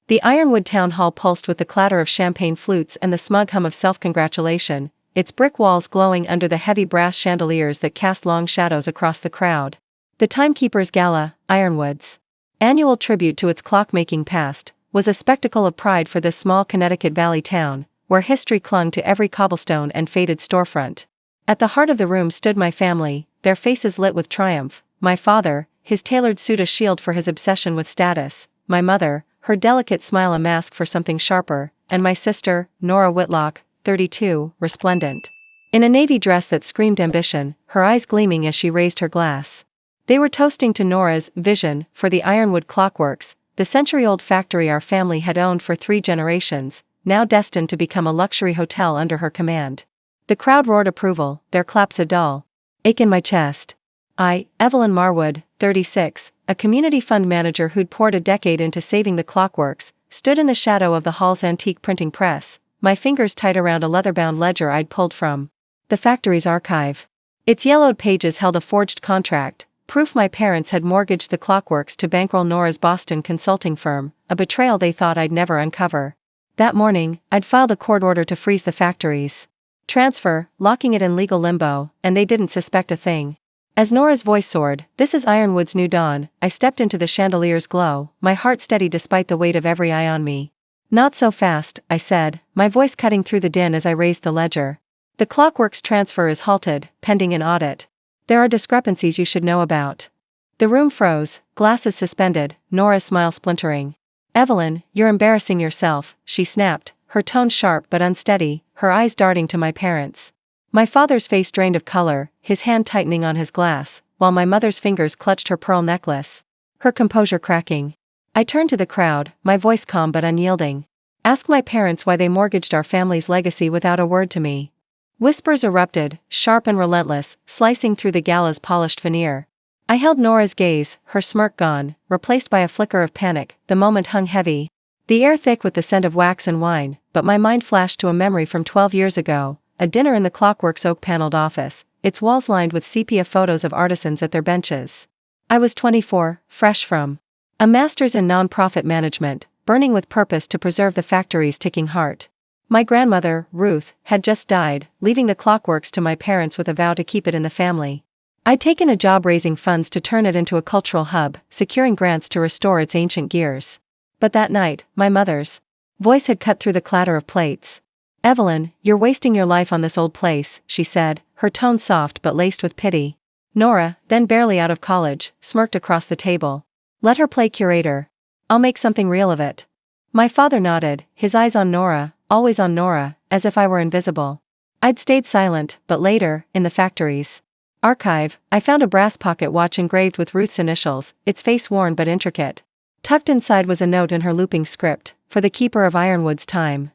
The Ironwood town hall pulsed with the clatter of champagne flutes and the smug hum of self-congratulation, its brick walls glowing under the heavy brass chandeliers that cast long shadows across the crowd. The Timekeeper's Gala, Ironwood's annual tribute to its clockmaking past, was a spectacle of pride for this small Connecticut Valley town, where history clung to every cobblestone and faded storefront. At the heart of the room stood my family, their faces lit with triumph: my father, his tailored suit a shield for his obsession with status; my mother, her delicate smile a mask for something sharper; and my sister, Nora Whitlock, 32, resplendent in a navy dress that screamed ambition, her eyes gleaming as she raised her glass. They were toasting to Nora's vision for the Ironwood Clockworks, the century-old factory our family had owned for 3 generations, now destined to become a luxury hotel under her command. The crowd roared approval, their claps a dull ache in my chest. I, Evelyn Marwood, 36, a community fund manager who'd poured a decade into saving the Clockworks, stood in the shadow of the hall's antique printing press, my fingers tight around a leather-bound ledger I'd pulled from the factory's archive. Its yellowed pages held a forged contract, proof my parents had mortgaged the Clockworks to bankroll Nora's Boston consulting firm, a betrayal they thought I'd never uncover. That morning, I'd filed a court order to freeze the factory's transfer, locking it in legal limbo, and they didn't suspect a thing. As Nora's voice soared, "This is Ironwood's new dawn," I stepped into the chandelier's glow, my heart steady despite the weight of every eye on me. "Not so fast," I said, my voice cutting through the din as I raised the ledger. "The Clockworks transfer is halted, pending an audit. There are discrepancies you should know about." The room froze, glasses suspended, Nora's smile splintering. "Evelyn, you're embarrassing yourself," she snapped, her tone sharp but unsteady, her eyes darting to my parents. My father's face drained of color, his hand tightening on his glass, while my mother's fingers clutched her pearl necklace, her composure cracking. I turned to the crowd, my voice calm but unyielding. "Ask my parents why they mortgaged our family's legacy without a word to me." Whispers erupted, sharp and relentless, slicing through the gala's polished veneer. I held Nora's gaze, her smirk gone, replaced by a flicker of panic. The moment hung heavy, the air thick with the scent of wax and wine, but my mind flashed to a memory from 12 years ago, a dinner in the Clockworks' oak-paneled office, its walls lined with sepia photos of artisans at their benches. I was 24, fresh from a master's in non-profit management, burning with purpose to preserve the factory's ticking heart. My grandmother, Ruth, had just died, leaving the Clockworks to my parents with a vow to keep it in the family. I'd taken a job raising funds to turn it into a cultural hub, securing grants to restore its ancient gears. But that night, my mother's voice had cut through the clatter of plates. "Evelyn, you're wasting your life on this old place," she said, her tone soft but laced with pity. Nora, then barely out of college, smirked across the table. "Let her play curator. I'll make something real of it." My father nodded, his eyes on Nora, always on Nora, as if I were invisible. I'd stayed silent, but later, in the factory's archive, I found a brass pocket watch engraved with Ruth's initials, its face worn but intricate. Tucked inside was a note in her looping script, "For the keeper of Ironwood's time."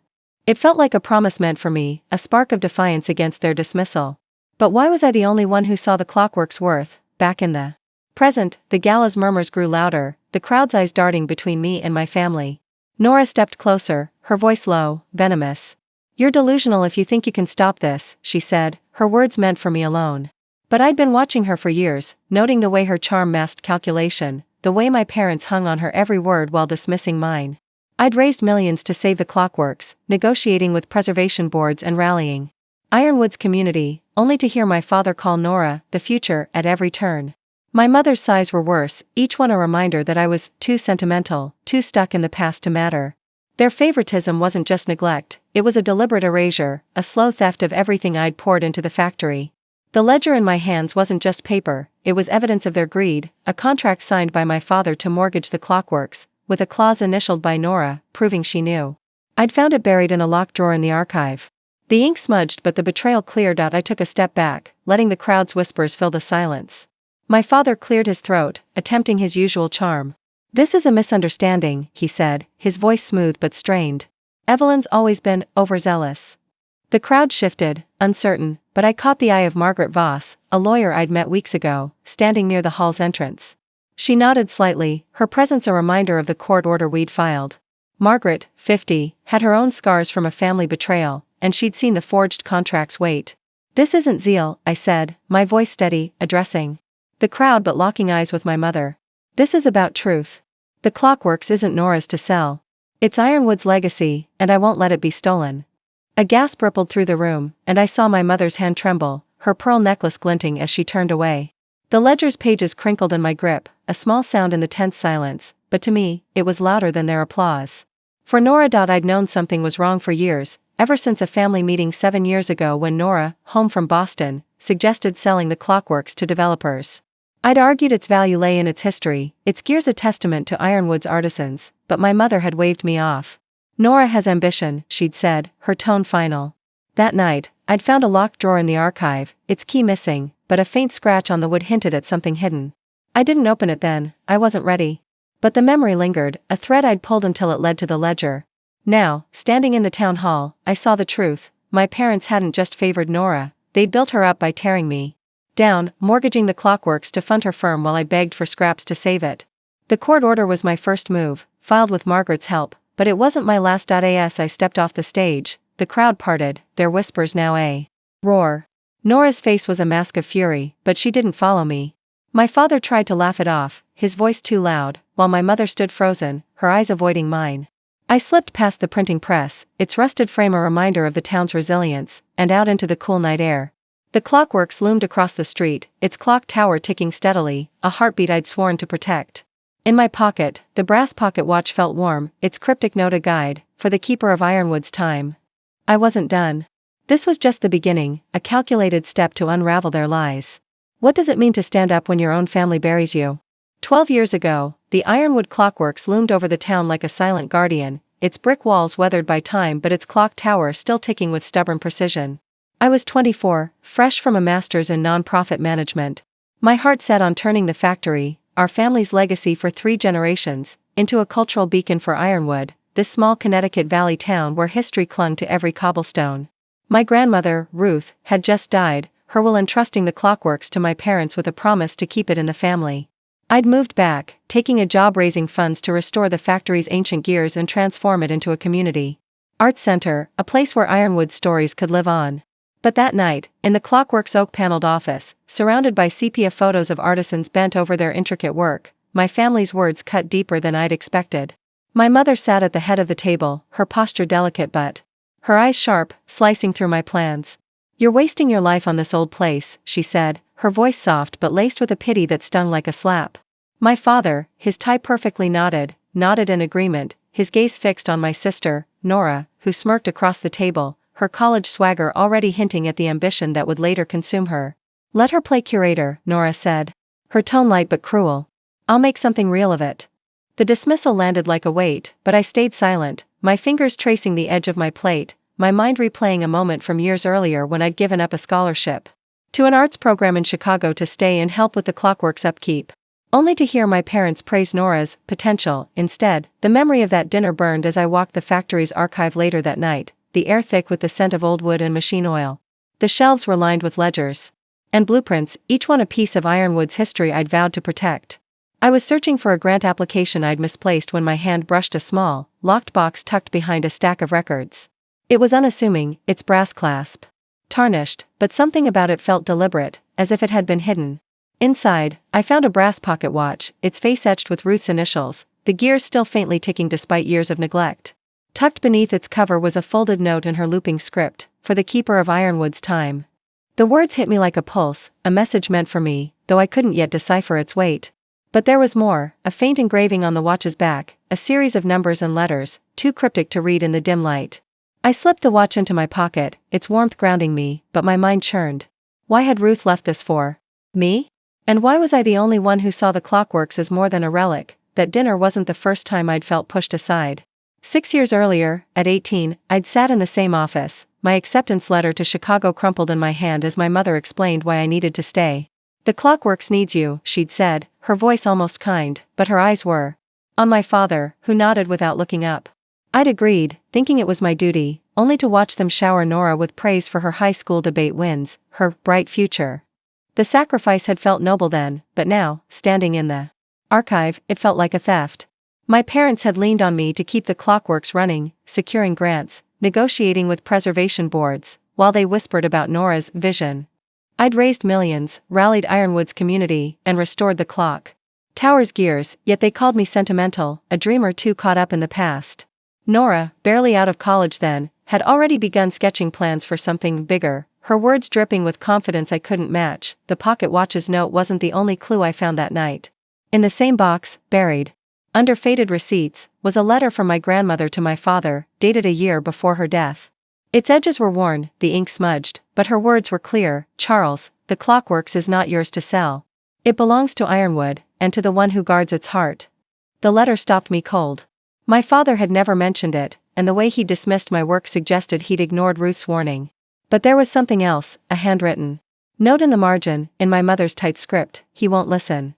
It felt like a promise meant for me, a spark of defiance against their dismissal. But why was I the only one who saw the Clockworks' worth? Back in the present, the gala's murmurs grew louder, the crowd's eyes darting between me and my family. Nora stepped closer, her voice low, venomous. "You're delusional if you think you can stop this," she said, her words meant for me alone. But I'd been watching her for years, noting the way her charm masked calculation, the way my parents hung on her every word while dismissing mine. I'd raised millions to save the Clockworks, negotiating with preservation boards and rallying Ironwood's community, only to hear my father call Nora the future at every turn. My mother's sighs were worse, each one a reminder that I was too sentimental, too stuck in the past to matter. Their favoritism wasn't just neglect, it was a deliberate erasure, a slow theft of everything I'd poured into the factory. The ledger in my hands wasn't just paper, it was evidence of their greed, a contract signed by my father to mortgage the Clockworks, with a clause initialed by Nora, proving she knew. I'd found it buried in a locked drawer in the archive. The ink smudged but the betrayal cleared out. I took a step back, letting the crowd's whispers fill the silence. My father cleared his throat, attempting his usual charm. "This is a misunderstanding," he said, his voice smooth but strained. "Evelyn's always been overzealous." The crowd shifted, uncertain, but I caught the eye of Margaret Voss, a lawyer I'd met weeks ago, standing near the hall's entrance. She nodded slightly, her presence a reminder of the court order we'd filed. Margaret, 50, had her own scars from a family betrayal, and she'd seen the forged contract's weight. "This isn't zeal," I said, my voice steady, addressing the crowd but locking eyes with my mother. "This is about truth. The Clockworks isn't Nora's to sell. It's Ironwood's legacy, and I won't let it be stolen. A gasp rippled through the room, and I saw my mother's hand tremble, her pearl necklace glinting as she turned away. The ledger's pages crinkled in my grip, a small sound in the tense silence, but to me, it was louder than their applause. For Nora. I'd known something was wrong for years, ever since a family meeting 7 years ago when Nora, home from Boston, suggested selling the Clockworks to developers. I'd argued its value lay in its history, its gears a testament to Ironwood's artisans, but my mother had waved me off. Nora has ambition, she'd said, her tone final. That night, I'd found a locked drawer in the archive, its key missing, but a faint scratch on the wood hinted at something hidden. I didn't open it then, I wasn't ready. But the memory lingered, a thread I'd pulled until it led to the ledger. Now, standing in the town hall, I saw the truth. My parents hadn't just favored Nora, they'd built her up by tearing me down, mortgaging the Clockworks to fund her firm while I begged for scraps to save it. The court order was my first move, filed with Margaret's help, but it wasn't my last. As I stepped off the stage, the crowd parted, their whispers now a roar. Nora's face was a mask of fury, but she didn't follow me. My father tried to laugh it off, his voice too loud, while my mother stood frozen, her eyes avoiding mine. I slipped past the printing press, its rusted frame a reminder of the town's resilience, and out into the cool night air. The Clockworks loomed across the street, its clock tower ticking steadily, a heartbeat I'd sworn to protect. In my pocket, the brass pocket watch felt warm, its cryptic note a guide, for the keeper of Ironwood's time. I wasn't done. This was just the beginning, a calculated step to unravel their lies. What does it mean to stand up when your own family buries you? 12 years ago, the Ironwood Clockworks loomed over the town like a silent guardian, its brick walls weathered by time but its clock tower still ticking with stubborn precision. I was 24, fresh from a master's in non-profit management. My heart set on turning the factory, our family's legacy for 3 generations, into a cultural beacon for Ironwood, this small Connecticut Valley town where history clung to every cobblestone. My grandmother, Ruth, had just died, her will entrusting the Clockworks to my parents with a promise to keep it in the family. I'd moved back, taking a job raising funds to restore the factory's ancient gears and transform it into a community art center, a place where Ironwood's stories could live on. But that night, in the Clockworks' oak-paneled office, surrounded by sepia photos of artisans bent over their intricate work, my family's words cut deeper than I'd expected. My mother sat at the head of the table, her posture delicate but her eyes sharp, slicing through my plans. "You're wasting your life on this old place," she said, her voice soft but laced with a pity that stung like a slap. My father, his tie perfectly nodded in agreement, his gaze fixed on my sister, Nora, who smirked across the table, her college swagger already hinting at the ambition that would later consume her. "Let her play curator," Nora said, her tone light but cruel. "I'll make something real of it." The dismissal landed like a weight, but I stayed silent, my fingers tracing the edge of my plate, my mind replaying a moment from years earlier when I'd given up a scholarship to an arts program in Chicago to stay and help with the Clockworks' upkeep. Only to hear my parents praise Nora's potential. Instead, the memory of that dinner burned as I walked the factory's archive later that night, the air thick with the scent of old wood and machine oil. The shelves were lined with ledgers and blueprints, each one a piece of Ironwood's history I'd vowed to protect. I was searching for a grant application I'd misplaced when my hand brushed a small, locked box tucked behind a stack of records. It was unassuming, its brass clasp tarnished, but something about it felt deliberate, as if it had been hidden. Inside, I found a brass pocket watch, its face etched with Ruth's initials, the gears still faintly ticking despite years of neglect. Tucked beneath its cover was a folded note in her looping script, for the keeper of Ironwood's time. The words hit me like a pulse, a message meant for me, though I couldn't yet decipher its weight. But there was more, a faint engraving on the watch's back, a series of numbers and letters, too cryptic to read in the dim light. I slipped the watch into my pocket, its warmth grounding me, but my mind churned. Why had Ruth left this for me? And why was I the only one who saw the Clockworks as more than a relic? That dinner wasn't the first time I'd felt pushed aside. 6 years earlier, at 18, I'd sat in the same office, my acceptance letter to Chicago crumpled in my hand as my mother explained why I needed to stay. "The Clockworks needs you," she'd said, her voice almost kind, but her eyes were on my father, who nodded without looking up. I'd agreed, thinking it was my duty, only to watch them shower Nora with praise for her high school debate wins, her bright future. The sacrifice had felt noble then, but now, standing in the archive, it felt like a theft. My parents had leaned on me to keep the Clockworks running, securing grants, negotiating with preservation boards, while they whispered about Nora's vision. I'd raised millions, rallied Ironwood's community, and restored the clock tower's gears, yet they called me sentimental, a dreamer too caught up in the past. Nora, barely out of college then, had already begun sketching plans for something bigger, her words dripping with confidence I couldn't match. The pocket watch's note wasn't the only clue I found that night. In the same box, buried under faded receipts, was a letter from my grandmother to my father, dated a year before her death. Its edges were worn, the ink smudged, but her words were clear. Charles, the Clockworks is not yours to sell. It belongs to Ironwood, and to the one who guards its heart. The letter stopped me cold. My father had never mentioned it, and the way he dismissed my work suggested he'd ignored Ruth's warning. But there was something else, a handwritten note in the margin, in my mother's tight script: he won't listen.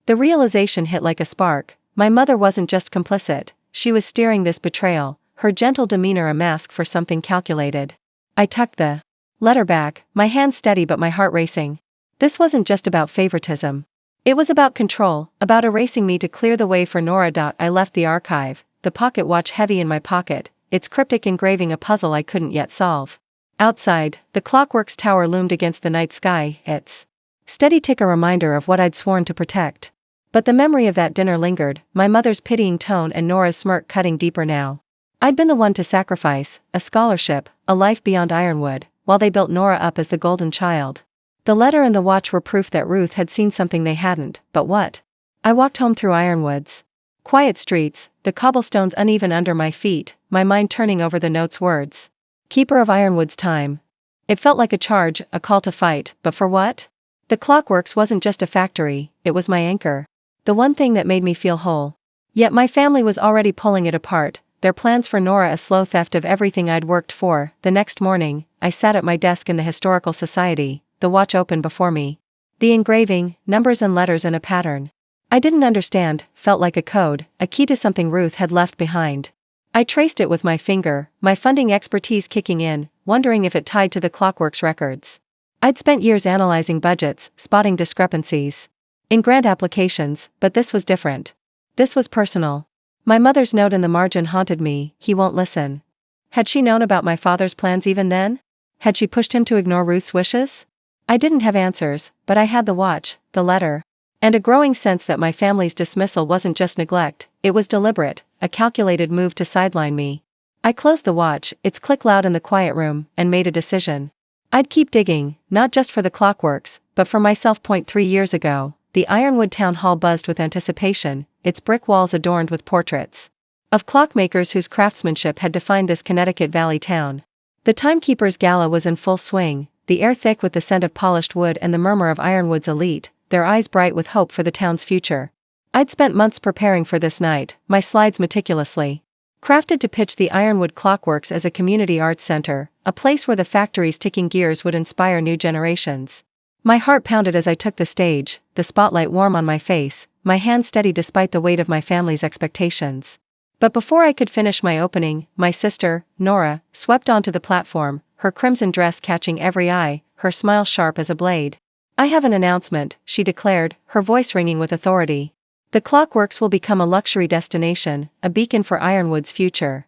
The realization hit like a spark. My mother wasn't just complicit, she was steering this betrayal, her gentle demeanor a mask for something calculated. I tucked the letter back, my hand steady but my heart racing. This wasn't just about favoritism. It was about control, about erasing me to clear the way for Nora. I left the archive, the pocket watch heavy in my pocket, its cryptic engraving a puzzle I couldn't yet solve. Outside, the Clockworks tower loomed against the night sky, its steady tick a reminder of what I'd sworn to protect. But the memory of that dinner lingered, my mother's pitying tone and Nora's smirk cutting deeper now. I'd been the one to sacrifice a scholarship, a life beyond Ironwood, while they built Nora up as the golden child. The letter and the watch were proof that Ruth had seen something they hadn't, but what? I walked home through Ironwood's quiet streets, the cobblestones uneven under my feet, my mind turning over the note's words. Keeper of Ironwood's time. It felt like a charge, a call to fight, but for what? The Clockworks wasn't just a factory, it was my anchor. The one thing that made me feel whole. Yet my family was already pulling it apart, their plans for Nora a slow theft of everything I'd worked for. The next morning, I sat at my desk in the Historical Society, the watch open before me. The engraving, numbers and letters in a pattern I didn't understand, felt like a code, a key to something Ruth had left behind. I traced it with my finger, my funding expertise kicking in, wondering if it tied to the Clockworks records. I'd spent years analyzing budgets, spotting discrepancies in grant applications, but this was different. This was personal. My mother's note in the margin haunted me: he won't listen. Had she known about my father's plans even then? Had she pushed him to ignore Ruth's wishes? I didn't have answers, but I had the watch, the letter, and a growing sense that my family's dismissal wasn't just neglect, it was deliberate, a calculated move to sideline me. I closed the watch, its click loud in the quiet room, and made a decision. I'd keep digging, not just for the Clockworks, but for myself. 3 years ago, the Ironwood town hall buzzed with anticipation, its brick walls adorned with portraits of clockmakers whose craftsmanship had defined this Connecticut Valley town. The timekeeper's gala was in full swing, the air thick with the scent of polished wood and the murmur of Ironwood's elite, their eyes bright with hope for the town's future. I'd spent months preparing for this night, my slides meticulously crafted to pitch the Ironwood Clockworks as a community arts center, a place where the factory's ticking gears would inspire new generations. My heart pounded as I took the stage, the spotlight warm on my face, my hand steady despite the weight of my family's expectations. But before I could finish my opening, my sister, Nora, swept onto the platform, her crimson dress catching every eye, her smile sharp as a blade. "I have an announcement," she declared, her voice ringing with authority. "The Clockworks will become a luxury destination, a beacon for Ironwood's future."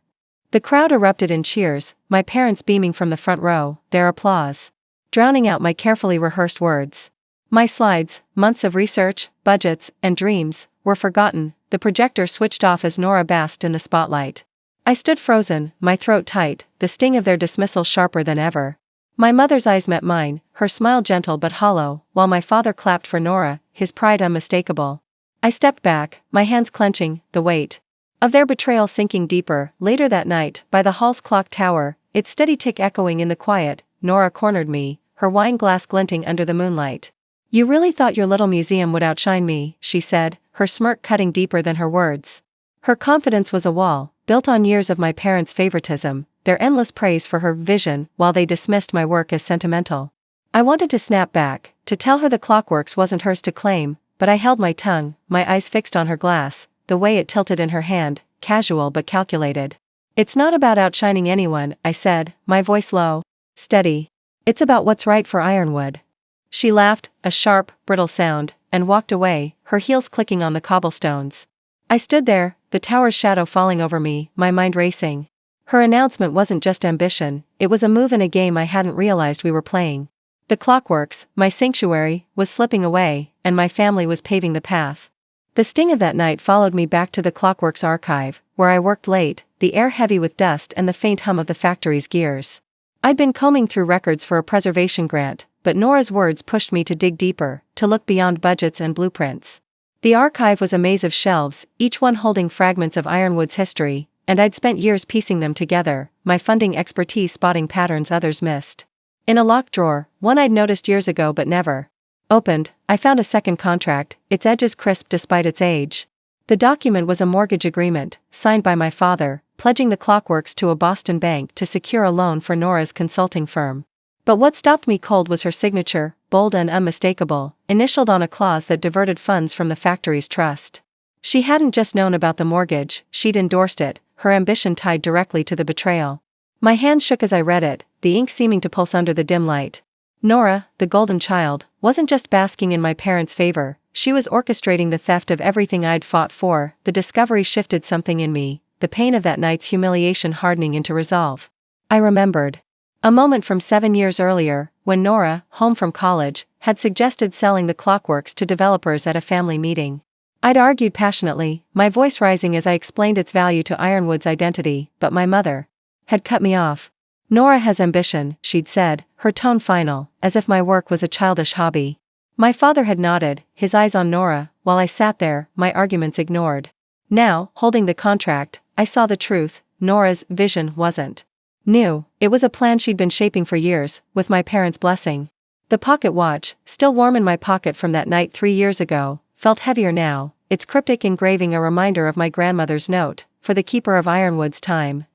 The crowd erupted in cheers, my parents beaming from the front row, their applause drowning out my carefully rehearsed words. My slides, months of research, budgets, and dreams, were forgotten. The projector switched off as Nora basked in the spotlight. I stood frozen, my throat tight, the sting of their dismissal sharper than ever. My mother's eyes met mine, her smile gentle but hollow, while my father clapped for Nora, his pride unmistakable. I stepped back, my hands clenching, the weight of their betrayal sinking deeper. Later that night, by the hall's clock tower, its steady tick echoing in the quiet, Nora cornered me, her wine glass glinting under the moonlight. "You really thought your little museum would outshine me," she said, her smirk cutting deeper than her words. Her confidence was a wall, built on years of my parents' favoritism, their endless praise for her vision, while they dismissed my work as sentimental. I wanted to snap back, to tell her the Clockworks wasn't hers to claim, but I held my tongue, my eyes fixed on her glass, the way it tilted in her hand, casual but calculated. "It's not about outshining anyone," I said, my voice low, steady. "It's about what's right for Ironwood." She laughed, a sharp, brittle sound, and walked away, her heels clicking on the cobblestones. I stood there, the tower's shadow falling over me, my mind racing. Her announcement wasn't just ambition, it was a move in a game I hadn't realized we were playing. The Clockworks, my sanctuary, was slipping away, and my family was paving the path. The sting of that night followed me back to the Clockworks archive, where I worked late, the air heavy with dust and the faint hum of the factory's gears. I'd been combing through records for a preservation grant, but Nora's words pushed me to dig deeper, to look beyond budgets and blueprints. The archive was a maze of shelves, each one holding fragments of Ironwood's history, and I'd spent years piecing them together, my funding expertise spotting patterns others missed. In a locked drawer, one I'd noticed years ago but never opened, I found a second contract, its edges crisp despite its age. The document was a mortgage agreement, signed by my father, pledging the Clockworks to a Boston bank to secure a loan for Nora's consulting firm. But what stopped me cold was her signature, bold and unmistakable, initialed on a clause that diverted funds from the factory's trust. She hadn't just known about the mortgage, she'd endorsed it, her ambition tied directly to the betrayal. My hands shook as I read it, the ink seeming to pulse under the dim light. Nora, the golden child, wasn't just basking in my parents' favor, she was orchestrating the theft of everything I'd fought for. The discovery shifted something in me, the pain of that night's humiliation hardening into resolve. I remembered a moment from 7 years earlier, when Nora, home from college, had suggested selling the Clockworks to developers at a family meeting. I'd argued passionately, my voice rising as I explained its value to Ironwood's identity, but my mother had cut me off. Nora has ambition, she'd said, her tone final, as if my work was a childish hobby. My father had nodded, his eyes on Nora, while I sat there, my arguments ignored. Now, holding the contract, I saw the truth. Nora's vision wasn't new, it was a plan she'd been shaping for years, with my parents' blessing. The pocket watch, still warm in my pocket from that night 3 years ago, felt heavier now, its cryptic engraving a reminder of my grandmother's note, for the keeper of Ironwood's time.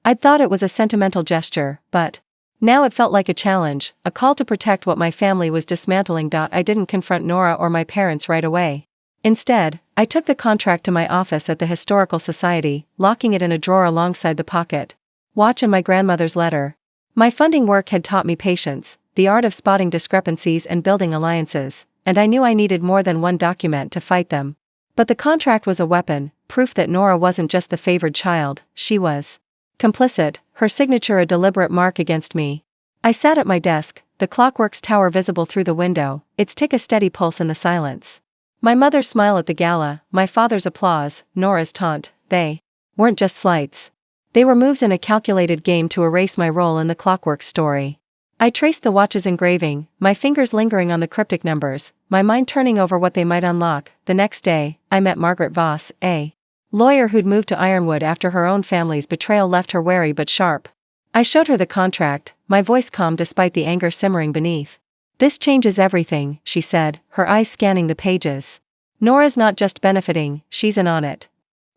I'd thought it was a sentimental gesture, but now it felt like a challenge, a call to protect what my family was dismantling. I didn't confront Nora or my parents right away. Instead, I took the contract to my office at the Historical Society, locking it in a drawer alongside the pocket watch and my grandmother's letter. My funding work had taught me patience, the art of spotting discrepancies and building alliances, and I knew I needed more than one document to fight them. But the contract was a weapon, proof that Nora wasn't just the favored child, she was complicit, her signature a deliberate mark against me. I sat at my desk, the Clockworks tower visible through the window, its tick a steady pulse in the silence. My mother's smile at the gala, my father's applause, Nora's taunt, they weren't just slights. They were moves in a calculated game to erase my role in the Clockworks story. I traced the watch's engraving, my fingers lingering on the cryptic numbers, my mind turning over what they might unlock. The next day, I met Margaret Voss, a lawyer who'd moved to Ironwood after her own family's betrayal left her wary but sharp. I showed her the contract, my voice calm despite the anger simmering beneath. "This changes everything," she said, her eyes scanning the pages. "Nora's not just benefiting, she's in on it."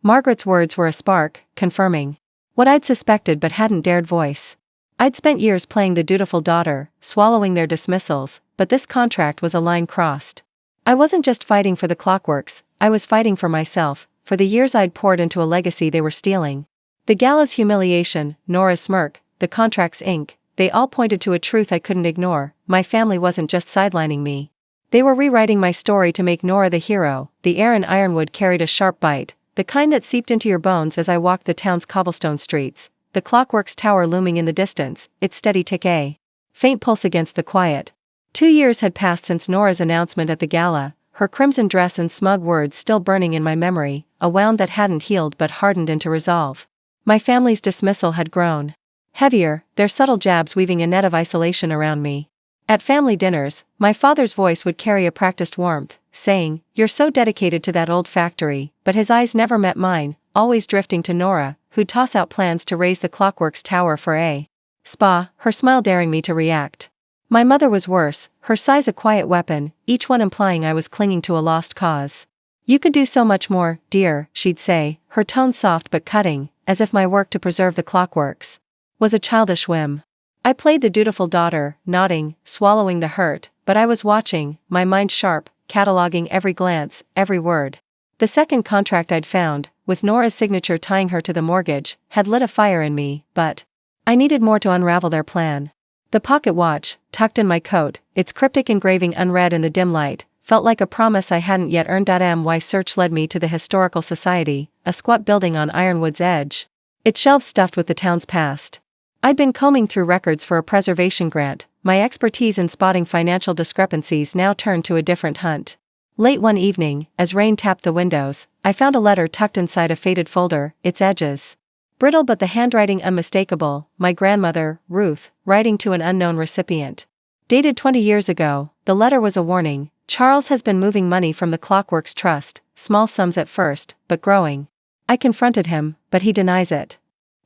Margaret's words were a spark, confirming what I'd suspected but hadn't dared voice. I'd spent years playing the dutiful daughter, swallowing their dismissals, but this contract was a line crossed. I wasn't just fighting for the Clockworks, I was fighting for myself, for the years I'd poured into a legacy they were stealing. The gala's humiliation, Nora's smirk, the contract's ink, they all pointed to a truth I couldn't ignore. My family wasn't just sidelining me. They were rewriting my story to make Nora the hero. The air in Ironwood carried a sharp bite, the kind that seeped into your bones as I walked the town's cobblestone streets, the Clockworks tower looming in the distance, its steady tick a faint pulse against the quiet. 2 years had passed since Nora's announcement at the gala, her crimson dress and smug words still burning in my memory, a wound that hadn't healed but hardened into resolve. My family's dismissal had grown heavier, their subtle jabs weaving a net of isolation around me. At family dinners, my father's voice would carry a practiced warmth, saying, "You're so dedicated to that old factory," but his eyes never met mine, always drifting to Nora, who'd toss out plans to raise the Clockworks tower for a spa, her smile daring me to react. My mother was worse, her sighs a quiet weapon, each one implying I was clinging to a lost cause. "You could do so much more, dear," she'd say, her tone soft but cutting, as if my work to preserve the Clockworks was a childish whim. I played the dutiful daughter, nodding, swallowing the hurt, but I was watching, my mind sharp, cataloging every glance, every word. The second contract I'd found, with Nora's signature tying her to the mortgage, had lit a fire in me, but I needed more to unravel their plan. The pocket watch, tucked in my coat, its cryptic engraving unread in the dim light, felt like a promise I hadn't yet earned. My search led me to the Historical Society, a squat building on Ironwood's edge, its shelves stuffed with the town's past. I'd been combing through records for a preservation grant, my expertise in spotting financial discrepancies now turned to a different hunt. Late one evening, as rain tapped the windows, I found a letter tucked inside a faded folder, its edges brittle but the handwriting unmistakable. My grandmother, Ruth, writing to an unknown recipient. Dated 20 years ago, the letter was a warning. Charles has been moving money from the Clockworks Trust, small sums at first, but growing. I confronted him, but he denies it.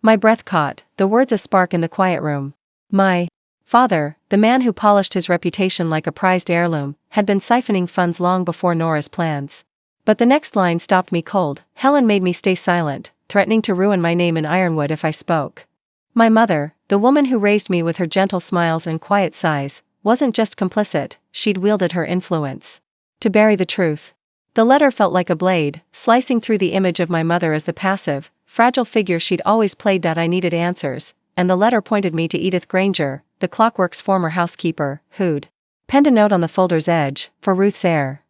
My breath caught, the words a spark in the quiet room. My father, the man who polished his reputation like a prized heirloom, had been siphoning funds long before Nora's plans. But the next line stopped me cold. Helen made me stay silent, threatening to ruin my name in Ironwood if I spoke. My mother, the woman who raised me with her gentle smiles and quiet sighs, wasn't just complicit, she'd wielded her influence to bury the truth. The letter felt like a blade, slicing through the image of my mother as the passive, fragile figure she'd always played. I needed answers, and the letter pointed me to Edith Granger, the Clockworks' former housekeeper, who'd penned a note on the folder's edge, for Ruth's heir.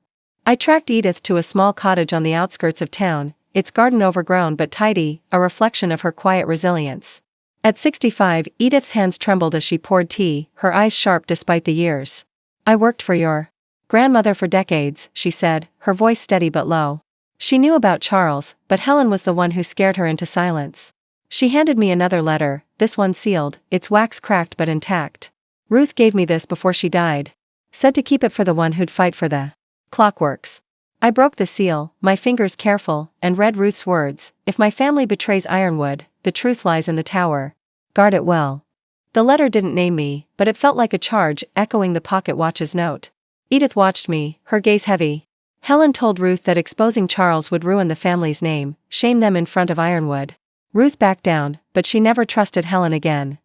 I tracked Edith to a small cottage on the outskirts of town, its garden overgrown but tidy, a reflection of her quiet resilience. At 65, Edith's hands trembled as she poured tea, her eyes sharp despite the years. I worked for your grandmother for decades, she said, her voice steady but low. She knew about Charles, but Helen was the one who scared her into silence. She handed me another letter, this one sealed, its wax cracked but intact. Ruth gave me this before she died. Said to keep it for the one who'd fight for the Clockworks. I broke the seal, my fingers careful, and read Ruth's words, if my family betrays Ironwood, the truth lies in the tower. Guard it well. The letter didn't name me, but it felt like a charge, echoing the pocket watch's note. Edith watched me, her gaze heavy. Helen told Ruth that exposing Charles would ruin the family's name, shame them in front of Ironwood. Ruth backed down, but she never trusted Helen again.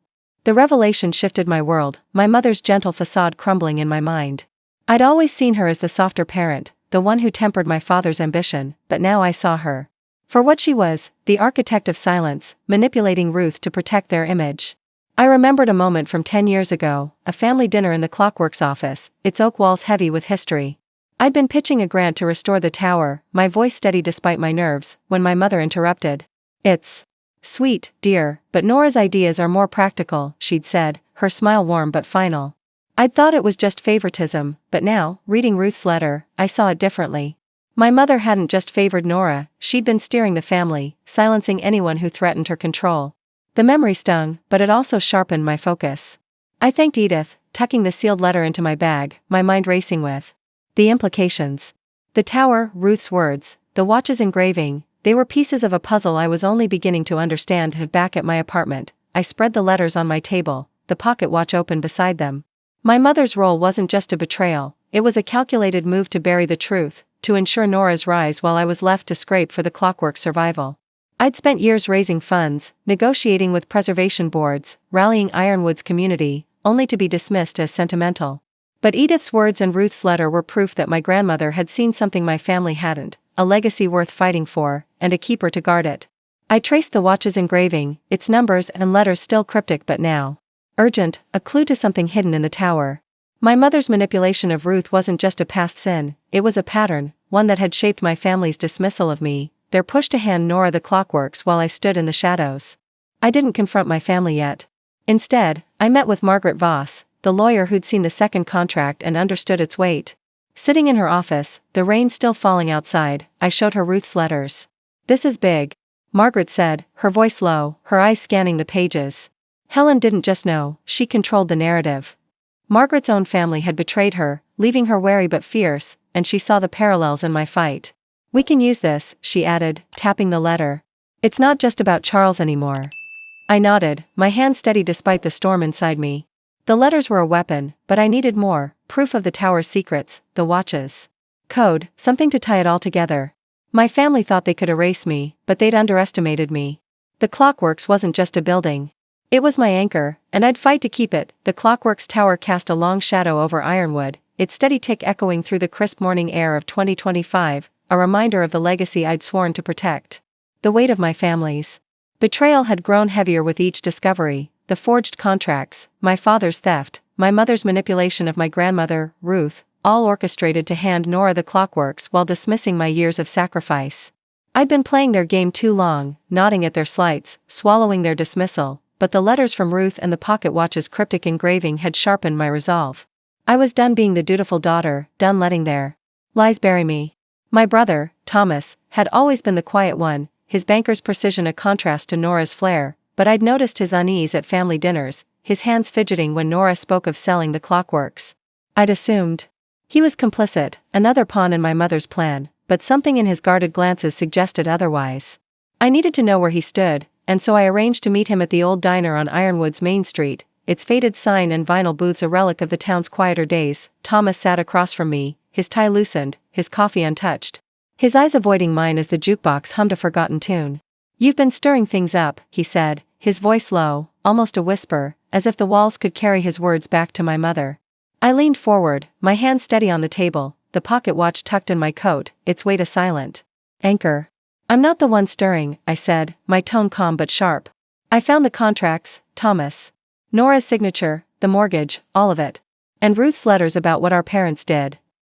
The revelation shifted my world, my mother's gentle facade crumbling in my mind. I'd always seen her as the softer parent, the one who tempered my father's ambition, but now I saw her for what she was, the architect of silence, manipulating Ruth to protect their image. I remembered a moment from 10 years ago, a family dinner in the Clockworks office, its oak walls heavy with history. I'd been pitching a grant to restore the tower, my voice steady despite my nerves, when my mother interrupted. It's sweet, dear, but Nora's ideas are more practical, she'd said, her smile warm but final. I'd thought it was just favoritism, but now, reading Ruth's letter, I saw it differently. My mother hadn't just favored Nora, she'd been steering the family, silencing anyone who threatened her control. The memory stung, but it also sharpened my focus. I thanked Edith, tucking the sealed letter into my bag, my mind racing with the implications. The tower, Ruth's words, the watch's engraving, they were pieces of a puzzle I was only beginning to understand. Back at my apartment, I spread the letters on my table, the pocket watch open beside them. My mother's role wasn't just a betrayal, it was a calculated move to bury the truth, to ensure Nora's rise while I was left to scrape for the Clockworks' survival. I'd spent years raising funds, negotiating with preservation boards, rallying Ironwood's community, only to be dismissed as sentimental. But Edith's words and Ruth's letter were proof that my grandmother had seen something my family hadn't, a legacy worth fighting for, and a keeper to guard it. I traced the watch's engraving, its numbers and letters still cryptic but now urgent, a clue to something hidden in the tower. My mother's manipulation of Ruth wasn't just a past sin, it was a pattern, one that had shaped my family's dismissal of me, their push to hand Nora the Clockworks while I stood in the shadows. I didn't confront my family yet. Instead, I met with Margaret Voss, the lawyer who'd seen the second contract and understood its weight. Sitting in her office, the rain still falling outside, I showed her Ruth's letters. "This is big," Margaret said, her voice low, her eyes scanning the pages. Helen didn't just know, she controlled the narrative. Margaret's own family had betrayed her, leaving her wary but fierce, and she saw the parallels in my fight. "We can use this," she added, tapping the letter. "It's not just about Charles anymore." I nodded, my hand steady despite the storm inside me. The letters were a weapon, but I needed more, proof of the tower's secrets, the watch's code, something to tie it all together. My family thought they could erase me, but they'd underestimated me. The Clockworks wasn't just a building. It was my anchor, and I'd fight to keep it. The Clockworks tower cast a long shadow over Ironwood, its steady tick echoing through the crisp morning air of 2025, a reminder of the legacy I'd sworn to protect. The weight of my family's betrayal had grown heavier with each discovery, the forged contracts, my father's theft, my mother's manipulation of my grandmother, Ruth, all orchestrated to hand Nora the Clockworks while dismissing my years of sacrifice. I'd been playing their game too long, nodding at their slights, swallowing their dismissal, but the letters from Ruth and the pocket watch's cryptic engraving had sharpened my resolve. I was done being the dutiful daughter, done letting their Lies bury me. My brother, Thomas, had always been the quiet one, his banker's precision a contrast to Nora's flair, but I'd noticed his unease at family dinners, his hands fidgeting when Nora spoke of selling the clockworks. I'd assumed he was complicit, another pawn in my mother's plan, but something in his guarded glances suggested otherwise. I needed to know where he stood, and so I arranged to meet him at the old diner on Ironwood's Main Street, its faded sign and vinyl booths a relic of the town's quieter days. Thomas sat across from me, his tie loosened, his coffee untouched, his eyes avoiding mine as the jukebox hummed a forgotten tune. "You've been stirring things up," he said, his voice low, almost a whisper, as if the walls could carry his words back to my mother. I leaned forward, my hand steady on the table, the pocket watch tucked in my coat, its weight a silent anchor. "I'm not the one stirring," I said, my tone calm but sharp. "I found the contracts, Thomas. Nora's signature, the mortgage, all of it. And Ruth's letters about what our parents did."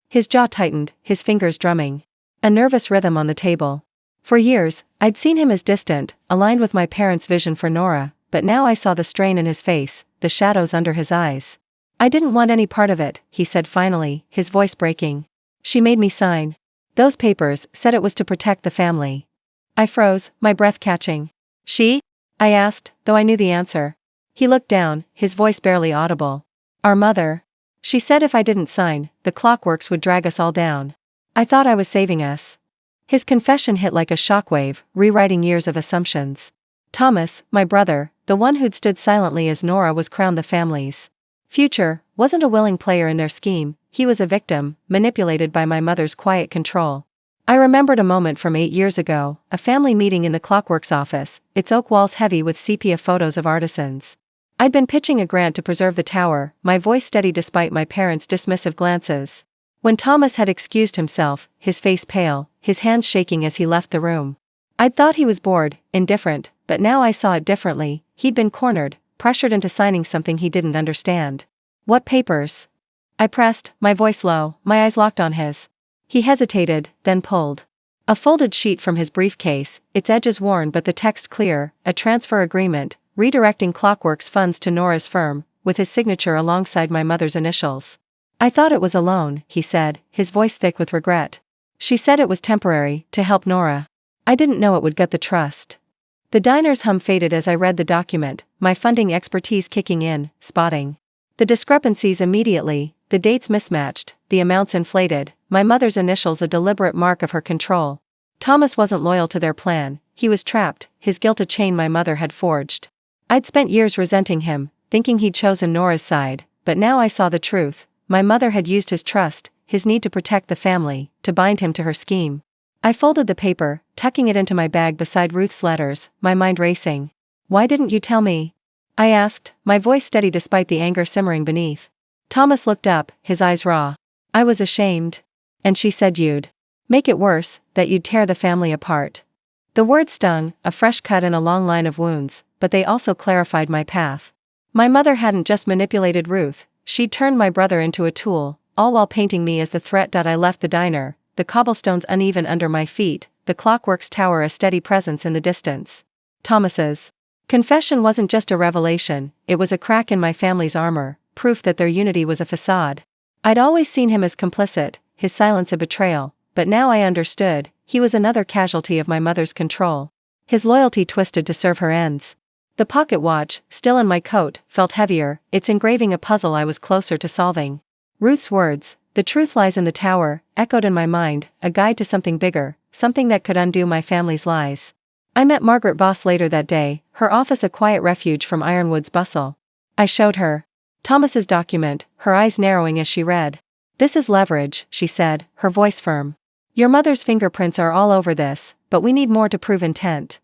His jaw tightened, his fingers drumming a nervous rhythm on the table. For years, I'd seen him as distant, aligned with my parents' vision for Nora, but now I saw the strain in his face, the shadows under his eyes. "I didn't want any part of it," he said finally, his voice breaking. "She made me sign. Those papers said it was to protect the family." I froze, my breath catching. "She?" I asked, though I knew the answer. He looked down, his voice barely audible. "Our mother. She said if I didn't sign, the clockworks would drag us all down. I thought I was saving us." His confession hit like a shockwave, rewriting years of assumptions. Thomas, my brother, the one who'd stood silently as Nora was crowned the family's future, wasn't a willing player in their scheme. He was a victim, manipulated by my mother's quiet control. I remembered a moment from 8 years ago, a family meeting in the Clockworks office, its oak walls heavy with sepia photos of artisans. I'd been pitching a grant to preserve the tower, my voice steady despite my parents' dismissive glances. When Thomas had excused himself, his face pale, his hands shaking as he left the room. I'd thought he was bored, indifferent, but now I saw it differently. He'd been cornered, pressured into signing something he didn't understand. "What papers?" I pressed, my voice low, my eyes locked on his. He hesitated, then pulled a folded sheet from his briefcase, its edges worn but the text clear, a transfer agreement, redirecting Clockworks funds to Nora's firm, with his signature alongside my mother's initials. "I thought it was a loan," he said, his voice thick with regret. "She said it was temporary, to help Nora. I didn't know it would gut the trust." The diner's hum faded as I read the document, my funding expertise kicking in, spotting the discrepancies immediately, the dates mismatched, the amounts inflated, my mother's initials a deliberate mark of her control. Thomas wasn't loyal to their plan, he was trapped, his guilt a chain my mother had forged. I'd spent years resenting him, thinking he'd chosen Nora's side, but now I saw the truth. My mother had used his trust, his need to protect the family, to bind him to her scheme. I folded the paper, tucking it into my bag beside Ruth's letters, my mind racing. "Why didn't you tell me?" I asked, my voice steady despite the anger simmering beneath. Thomas looked up, his eyes raw. "I was ashamed. And she said you'd make it worse, that you'd tear the family apart." The words stung, a fresh cut in a long line of wounds, but they also clarified my path. My mother hadn't just manipulated Ruth, she'd turned my brother into a tool, all while painting me as the threat. I left the diner, the cobblestones uneven under my feet, the Clockworks tower a steady presence in the distance. Thomas's confession wasn't just a revelation, it was a crack in my family's armor, proof that their unity was a facade. I'd always seen him as complicit, his silence a betrayal, but now I understood, he was another casualty of my mother's control. His loyalty twisted to serve her ends. The pocket watch, still in my coat, felt heavier, its engraving a puzzle I was closer to solving. Ruth's words, "The truth lies in the tower," echoed in my mind, a guide to something bigger, something that could undo my family's lies. I met Margaret Voss later that day, her office a quiet refuge from Ironwood's bustle. I showed her Thomas's document, her eyes narrowing as she read. "This is leverage," she said, her voice firm. "Your mother's fingerprints are all over this, but we need more to prove intent."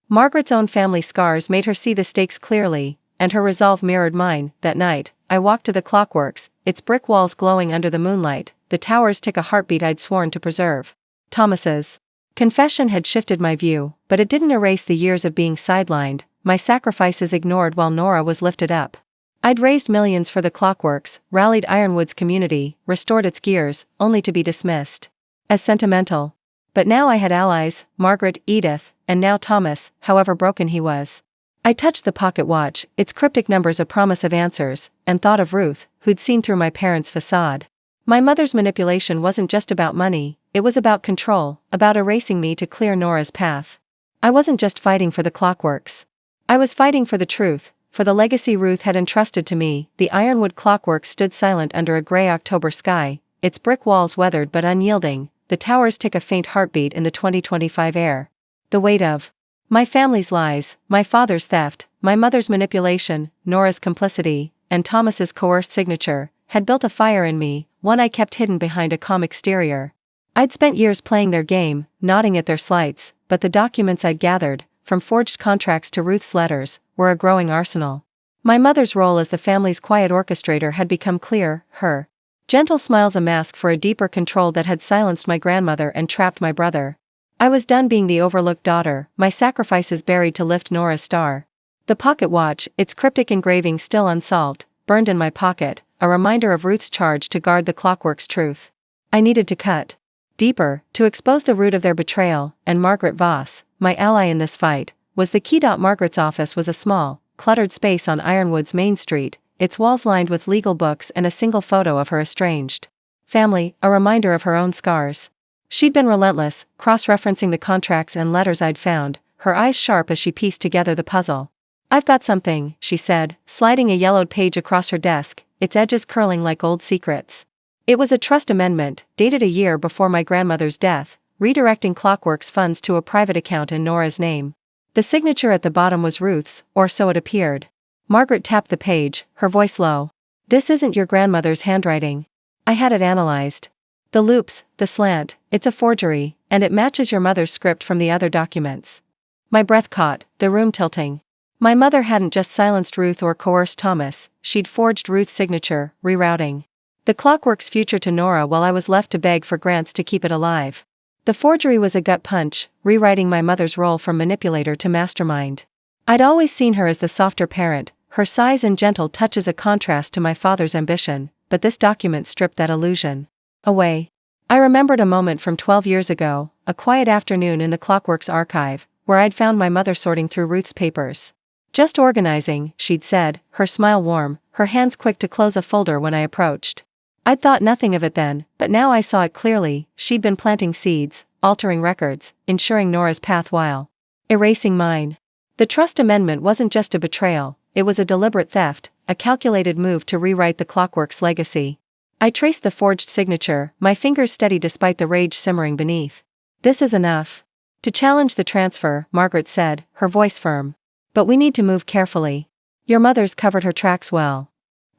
Margaret's own family scars made her see the stakes clearly, and her resolve mirrored mine. That night, I walked to the Clockworks, its brick walls glowing under the moonlight, the towers tick a heartbeat I'd sworn to preserve. Thomas's confession had shifted my view, but it didn't erase the years of being sidelined, my sacrifices ignored while Nora was lifted up. I'd raised millions for the Clockworks, rallied Ironwood's community, restored its gears, only to be dismissed as sentimental. But now I had allies, Margaret, Edith, and now Thomas, however broken he was. I touched the pocket watch, its cryptic numbers a promise of answers, and thought of Ruth, who'd seen through my parents' facade. My mother's manipulation wasn't just about money, it was about control, about erasing me to clear Nora's path. I wasn't just fighting for the Clockworks. I was fighting for the truth, for the legacy Ruth had entrusted to me. The Ironwood Clockworks stood silent under a gray October sky, its brick walls weathered but unyielding, the towers tick a faint heartbeat in the 2025 air. The weight of my family's lies, my father's theft, my mother's manipulation, Nora's complicity, and Thomas's coerced signature, had built a fire in me, one I kept hidden behind a calm exterior. I'd spent years playing their game, nodding at their slights, but the documents I'd gathered, from forged contracts to Ruth's letters, were a growing arsenal. My mother's role as the family's quiet orchestrator had become clear, her gentle smiles a mask for a deeper control that had silenced my grandmother and trapped my brother. I was done being the overlooked daughter, my sacrifices buried to lift Nora's star. The pocket watch, its cryptic engraving still unsolved, burned in my pocket, a reminder of Ruth's charge to guard the Clockworks' truth. I needed to cut deeper, to expose the root of their betrayal, and Margaret Voss, my ally in this fight, was the key. Margaret's office was a small, cluttered space on Ironwood's main street, its walls lined with legal books and a single photo of her estranged family, a reminder of her own scars. She'd been relentless, cross-referencing the contracts and letters I'd found, her eyes sharp as she pieced together the puzzle. "I've got something," she said, sliding a yellowed page across her desk, its edges curling like old secrets. It was a trust amendment, dated a year before my grandmother's death, redirecting Clockworks funds to a private account in Nora's name. The signature at the bottom was Ruth's, or so it appeared. Margaret tapped the page, her voice low. "This isn't your grandmother's handwriting. I had it analyzed. The loops, the slant, it's a forgery, and it matches your mother's script from the other documents." My breath caught, the room tilting. My mother hadn't just silenced Ruth or coerced Thomas, she'd forged Ruth's signature, rerouting the Clockworks' future to Nora while I was left to beg for grants to keep it alive. The forgery was a gut punch, rewriting my mother's role from manipulator to mastermind. I'd always seen her as the softer parent, her sighs and gentle touches a contrast to my father's ambition, but this document stripped that illusion away. I remembered a moment from 12 years ago, a quiet afternoon in the Clockworks archive, where I'd found my mother sorting through Ruth's papers. "Just organizing," she'd said, her smile warm, her hands quick to close a folder when I approached. I'd thought nothing of it then, but now I saw it clearly. She'd been planting seeds, altering records, ensuring Nora's path while erasing mine. The trust amendment wasn't just a betrayal, it was a deliberate theft, a calculated move to rewrite the Clockworks' legacy. I traced the forged signature, my fingers steady despite the rage simmering beneath. "This is enough to challenge the transfer," Margaret said, her voice firm. "But we need to move carefully. Your mother's covered her tracks well."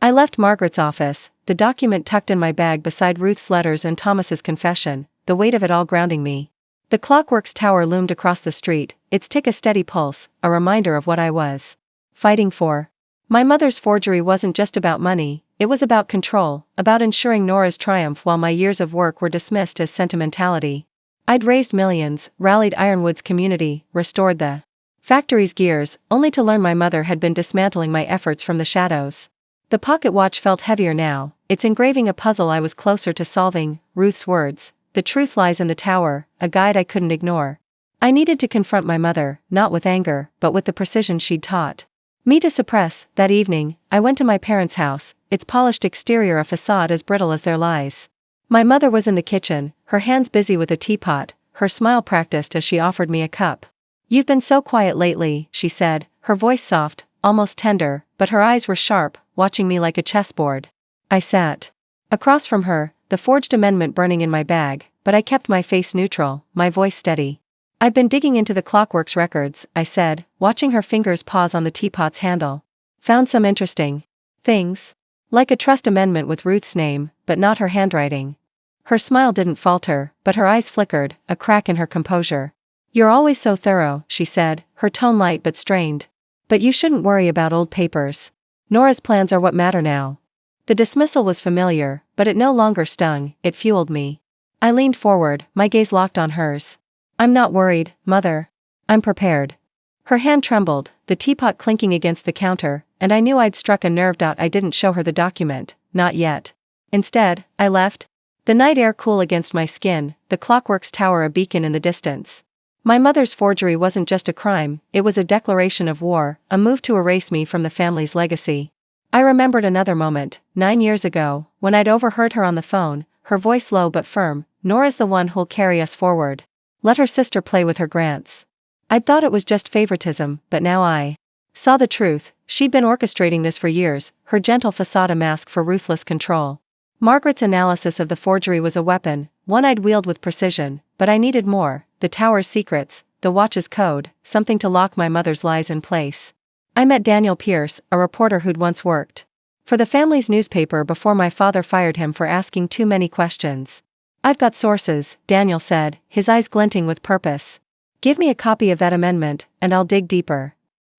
I left Margaret's office, the document tucked in my bag beside Ruth's letters and Thomas's confession, the weight of it all grounding me. The Clockworks tower loomed across the street, its tick a steady pulse, a reminder of what I was fighting for. My mother's forgery wasn't just about money, it was about control, about ensuring Nora's triumph while my years of work were dismissed as sentimentality. I'd raised millions, rallied Ironwood's community, restored the factory's gears, only to learn my mother had been dismantling my efforts from the shadows. The pocket watch felt heavier now, its engraving a puzzle I was closer to solving. Ruth's words, "The truth lies in the tower," a guide I couldn't ignore. I needed to confront my mother, not with anger, but with the precision she'd taught me to suppress. That evening, I went to my parents' house, its polished exterior a facade as brittle as their lies. My mother was in the kitchen, her hands busy with a teapot, her smile practiced as she offered me a cup. "You've been so quiet lately," she said, her voice soft, almost tender, but her eyes were sharp, watching me like a chessboard. I sat across from her, the forged amendment burning in my bag, but I kept my face neutral, my voice steady. "I've been digging into the Clockworks records," I said, watching her fingers pause on the teapot's handle. "Found some interesting things. Like a trust amendment with Ruth's name, but not her handwriting." Her smile didn't falter, but her eyes flickered, a crack in her composure. "You're always so thorough," she said, her tone light but strained. "But you shouldn't worry about old papers. Nora's plans are what matter now." The dismissal was familiar, but it no longer stung, it fueled me. I leaned forward, my gaze locked on hers. "I'm not worried, Mother. I'm prepared." Her hand trembled, the teapot clinking against the counter, and I knew I'd struck a nerve. I didn't show her the document, not yet. Instead, I left the night air cool against my skin, the Clockworks tower a beacon in the distance. My mother's forgery wasn't just a crime, it was a declaration of war, a move to erase me from the family's legacy. I remembered another moment, 9 years ago, when I'd overheard her on the phone, her voice low but firm. "Nora's the one who'll carry us forward. Let her sister play with her grants." I'd thought it was just favoritism, but now I saw the truth. She'd been orchestrating this for years, her gentle facade a mask for ruthless control. Margaret's analysis of the forgery was a weapon, one I'd wield with precision, but I needed more: the tower's secrets, the watch's code, something to lock my mother's lies in place. I met Daniel Pierce, a reporter who'd once worked for the family's newspaper before my father fired him for asking too many questions. "I've got sources," Daniel said, his eyes glinting with purpose. "Give me a copy of that amendment, and I'll dig deeper."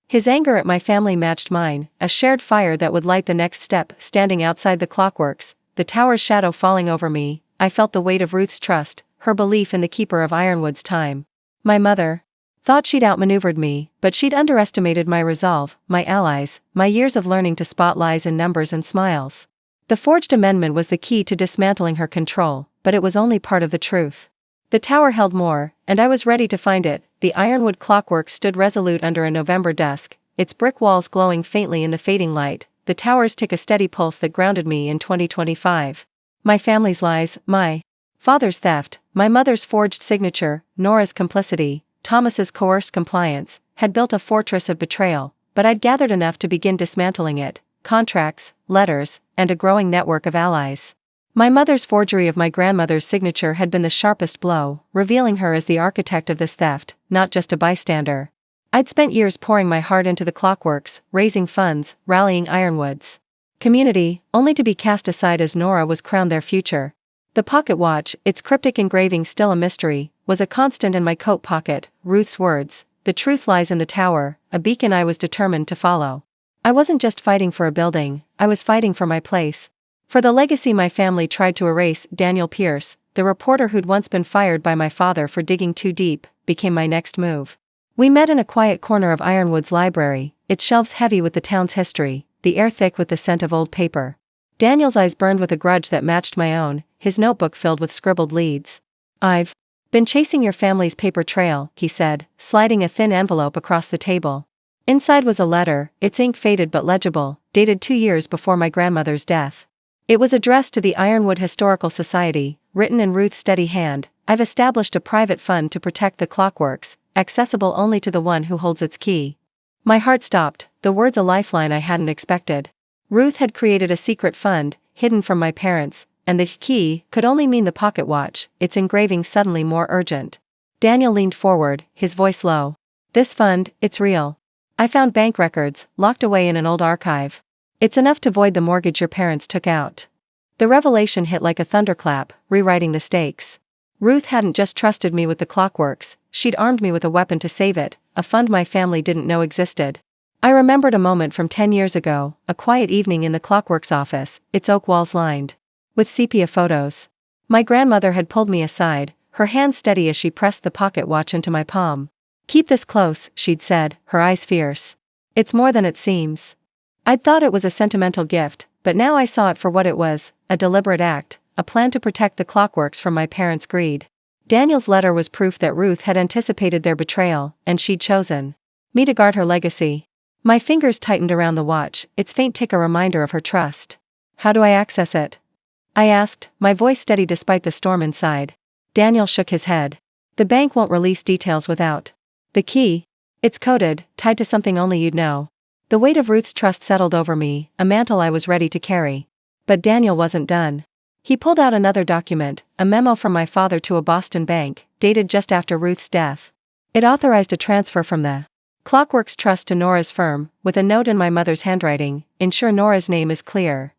His anger at my family matched mine, a shared fire that would light the next step. Standing outside the Clockworks, the tower's shadow falling over me, I felt the weight of Ruth's trust, her belief in the keeper of Ironwood's time. My mother thought she'd outmaneuvered me, but she'd underestimated my resolve, my allies, my years of learning to spot lies in numbers and smiles. The forged amendment was the key to dismantling her control, but it was only part of the truth. The tower held more, and I was ready to find it. The Ironwood Clockworks stood resolute under a November dusk, its brick walls glowing faintly in the fading light, the tower's tick a steady pulse that grounded me in 2025. My family's lies, my father's theft, my mother's forged signature, Nora's complicity, Thomas's coerced compliance, had built a fortress of betrayal, but I'd gathered enough to begin dismantling it: contracts, letters, and a growing network of allies. My mother's forgery of my grandmother's signature had been the sharpest blow, revealing her as the architect of this theft, not just a bystander. I'd spent years pouring my heart into the Clockworks, raising funds, rallying Ironwood's community, only to be cast aside as Nora was crowned their future. The pocket watch, its cryptic engraving still a mystery, was a constant in my coat pocket. Ruth's words: "The truth lies in the tower," a beacon I was determined to follow. I wasn't just fighting for a building, I was fighting for my place. For the legacy my family tried to erase. Daniel Pierce, the reporter who'd once been fired by my father for digging too deep, became my next move. We met in a quiet corner of Ironwood's library, its shelves heavy with the town's history, the air thick with the scent of old paper. Daniel's eyes burned with a grudge that matched my own, his notebook filled with scribbled leads. "I've been chasing your family's paper trail," he said, sliding a thin envelope across the table. Inside was a letter, its ink faded but legible, dated 2 years before my grandmother's death. It was addressed to the Ironwood Historical Society, written in Ruth's steady hand. "I've established a private fund to protect the Clockworks, accessible only to the one who holds its key." My heart stopped, the words a lifeline I hadn't expected. Ruth had created a secret fund, hidden from my parents, and the key could only mean the pocket watch, its engraving suddenly more urgent. Daniel leaned forward, his voice low. "This fund, it's real. I found bank records, locked away in an old archive. It's enough to void the mortgage your parents took out." The revelation hit like a thunderclap, rewriting the stakes. Ruth hadn't just trusted me with the Clockworks, she'd armed me with a weapon to save it, a fund my family didn't know existed. I remembered a moment from 10 years ago, a quiet evening in the Clockworks office, its oak walls lined with sepia photos. My grandmother had pulled me aside, her hand steady as she pressed the pocket watch into my palm. "Keep this close," she'd said, her eyes fierce. "It's more than it seems." I'd thought it was a sentimental gift, but now I saw it for what it was: a deliberate act, a plan to protect the Clockworks from my parents' greed. Daniel's letter was proof that Ruth had anticipated their betrayal, and she'd chosen me to guard her legacy. My fingers tightened around the watch, its faint tick a reminder of her trust. "How do I access it?" I asked, my voice steady despite the storm inside. Daniel shook his head. "The bank won't release details without the key. It's coded, tied to something only you'd know." The weight of Ruth's trust settled over me, a mantle I was ready to carry. But Daniel wasn't done. He pulled out another document, a memo from my father to a Boston bank, dated just after Ruth's death. It authorized a transfer from the Clockworks Trust to Nora's firm, with a note in my mother's handwriting: "Ensure Nora's name is clear."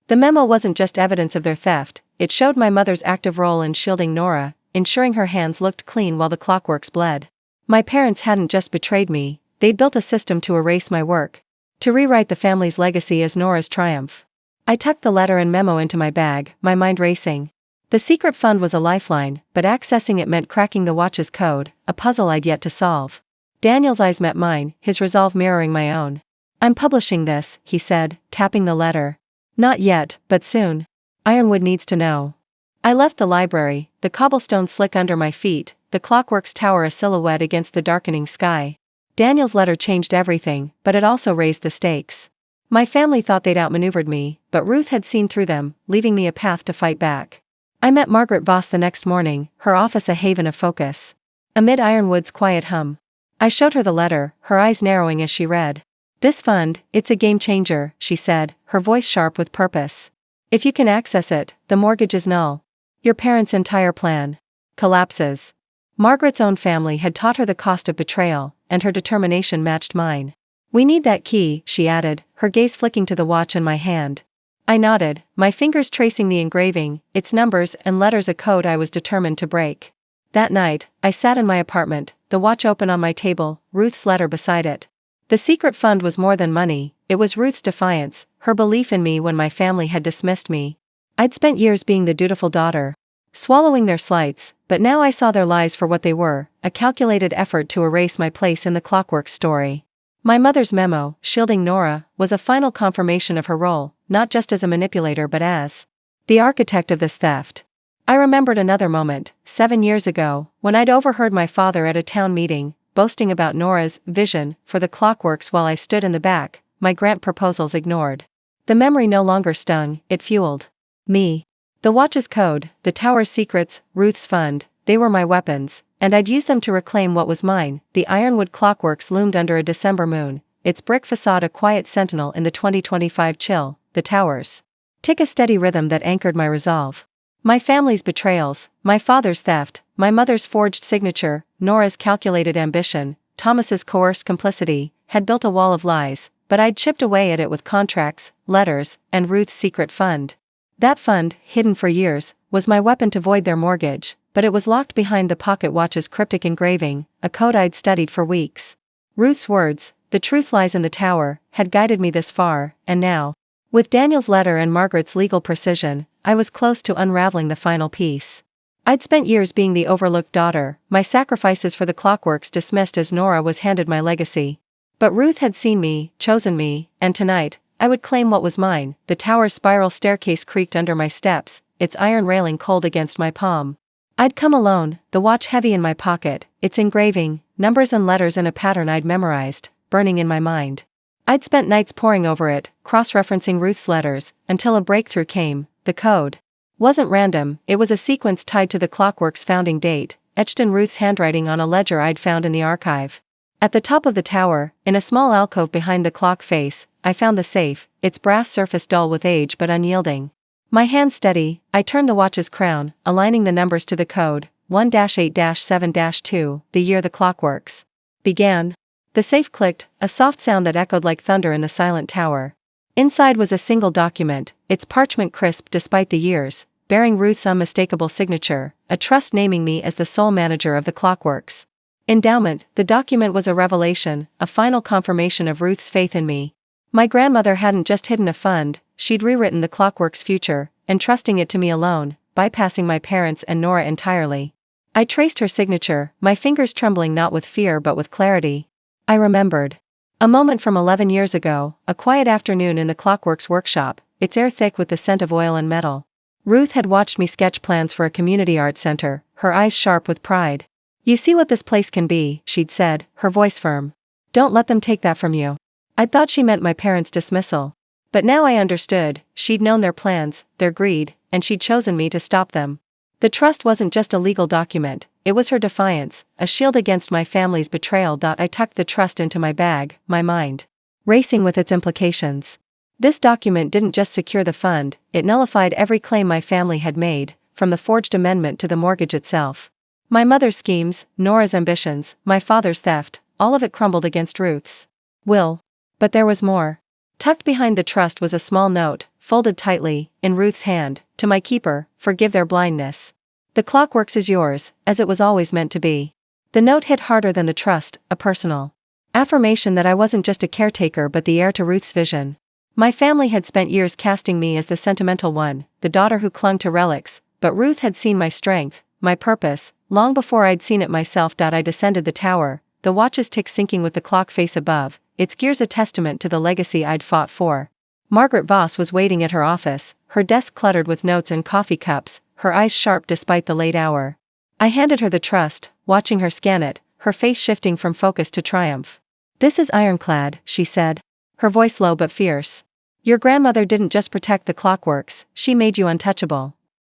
The memo wasn't just evidence of their theft, it showed my mother's active role in shielding Nora, ensuring her hands looked clean while the Clockworks bled. My parents hadn't just betrayed me, they'd built a system to erase my work, to rewrite the family's legacy as Nora's triumph. I tucked the letter and memo into my bag, my mind racing. The secret fund was a lifeline, but accessing it meant cracking the watch's code, a puzzle I'd yet to solve. Daniel's eyes met mine, his resolve mirroring my own. "I'm publishing this," he said, tapping the letter. "Not yet, but soon. Ironwood needs to know." I left the library, the cobblestone slick under my feet, the Clockworks tower a silhouette against the darkening sky. Daniel's letter changed everything, but it also raised the stakes. My family thought they'd outmaneuvered me, but Ruth had seen through them, leaving me a path to fight back. I met Margaret Voss the next morning, her office a haven of focus. Amid Ironwood's quiet hum. I showed her the letter, her eyes narrowing as she read. "This fund, it's a game changer," she said, her voice sharp with purpose. "If you can access it, the mortgage is null. Your parents' entire plan collapses." Margaret's own family had taught her the cost of betrayal, and her determination matched mine. "We need that key," she added, her gaze flicking to the watch in my hand. I nodded, my fingers tracing the engraving, its numbers and letters, a code I was determined to break. That night, I sat in my apartment, the watch open on my table, Ruth's letter beside it. The secret fund was more than money, it was Ruth's defiance, her belief in me when my family had dismissed me. I'd spent years being the dutiful daughter, swallowing their slights, but now I saw their lies for what they were, a calculated effort to erase my place in the Clockworks story. My mother's memo, shielding Nora, was a final confirmation of her role, not just as a manipulator but as the architect of this theft. I remembered another moment, 7 years ago, when I'd overheard my father at a town meeting, boasting about Nora's vision for the Clockworks while I stood in the back, my grant proposals ignored. The memory no longer stung, it fueled me. The watch's code, the tower's secrets, Ruth's fund, they were my weapons, and I'd use them to reclaim what was mine. The Ironwood Clockworks loomed under a December moon, its brick facade a quiet sentinel in the 2025 chill, the towers tick a steady rhythm that anchored my resolve. My family's betrayals, my father's theft, my mother's forged signature, Nora's calculated ambition, Thomas's coerced complicity, had built a wall of lies, but I'd chipped away at it with contracts, letters, and Ruth's secret fund. That fund, hidden for years, was my weapon to void their mortgage, but it was locked behind the pocket watch's cryptic engraving, a code I'd studied for weeks. Ruth's words, "The truth lies in the tower," had guided me this far, and now, with Daniel's letter and Margaret's legal precision, I was close to unraveling the final piece. I'd spent years being the overlooked daughter, my sacrifices for the Clockworks dismissed as Nora was handed my legacy. But Ruth had seen me, chosen me, and tonight, I would claim what was mine. The tower's spiral staircase creaked under my steps, its iron railing cold against my palm. I'd come alone, the watch heavy in my pocket, its engraving, numbers and letters in a pattern I'd memorized, burning in my mind. I'd spent nights poring over it, cross-referencing Ruth's letters, until a breakthrough came. The code wasn't random, it was a sequence tied to the Clockworks' founding date, etched in Ruth's handwriting on a ledger I'd found in the archive. At the top of the tower, in a small alcove behind the clock face, I found the safe, its brass surface dull with age but unyielding. My hand steady, I turned the watch's crown, aligning the numbers to the code, 1-8-7-2, the year the Clockworks began. The safe clicked, a soft sound that echoed like thunder in the silent tower. Inside was a single document, its parchment crisp despite the years, bearing Ruth's unmistakable signature, a trust naming me as the sole manager of the Clockworks. Endowment, the document was a revelation, a final confirmation of Ruth's faith in me. My grandmother hadn't just hidden a fund, she'd rewritten the Clockworks' future, entrusting it to me alone, bypassing my parents and Nora entirely. I traced her signature, my fingers trembling not with fear but with clarity. I remembered a moment from 11 years ago, a quiet afternoon in the Clockworks workshop, its air thick with the scent of oil and metal. Ruth had watched me sketch plans for a community art center, her eyes sharp with pride. "You see what this place can be," she'd said, her voice firm. "Don't let them take that from you." I'd thought she meant my parents' dismissal. But now I understood, she'd known their plans, their greed, and she'd chosen me to stop them. The trust wasn't just a legal document, it was her defiance, a shield against my family's betrayal. I tucked the trust into my bag, my mind racing with its implications. This document didn't just secure the fund, it nullified every claim my family had made, from the forged amendment to the mortgage itself. My mother's schemes, Nora's ambitions, my father's theft, all of it crumbled against Ruth's will. But there was more. Tucked behind the trust was a small note, folded tightly, in Ruth's hand, "To my keeper, forgive their blindness. The Clockworks is yours, as it was always meant to be." The note hit harder than the trust, a personal affirmation that I wasn't just a caretaker but the heir to Ruth's vision. My family had spent years casting me as the sentimental one, the daughter who clung to relics, but Ruth had seen my strength, my purpose, long before I'd seen it myself. I descended the tower, the watch's tick syncing with the clock face above, its gears a testament to the legacy I'd fought for. Margaret Voss was waiting at her office, her desk cluttered with notes and coffee cups, her eyes sharp despite the late hour. I handed her the trust, watching her scan it, her face shifting from focus to triumph. "This is ironclad," she said. her voice low but fierce. Your grandmother didn't just protect the Clockworks, she made you untouchable.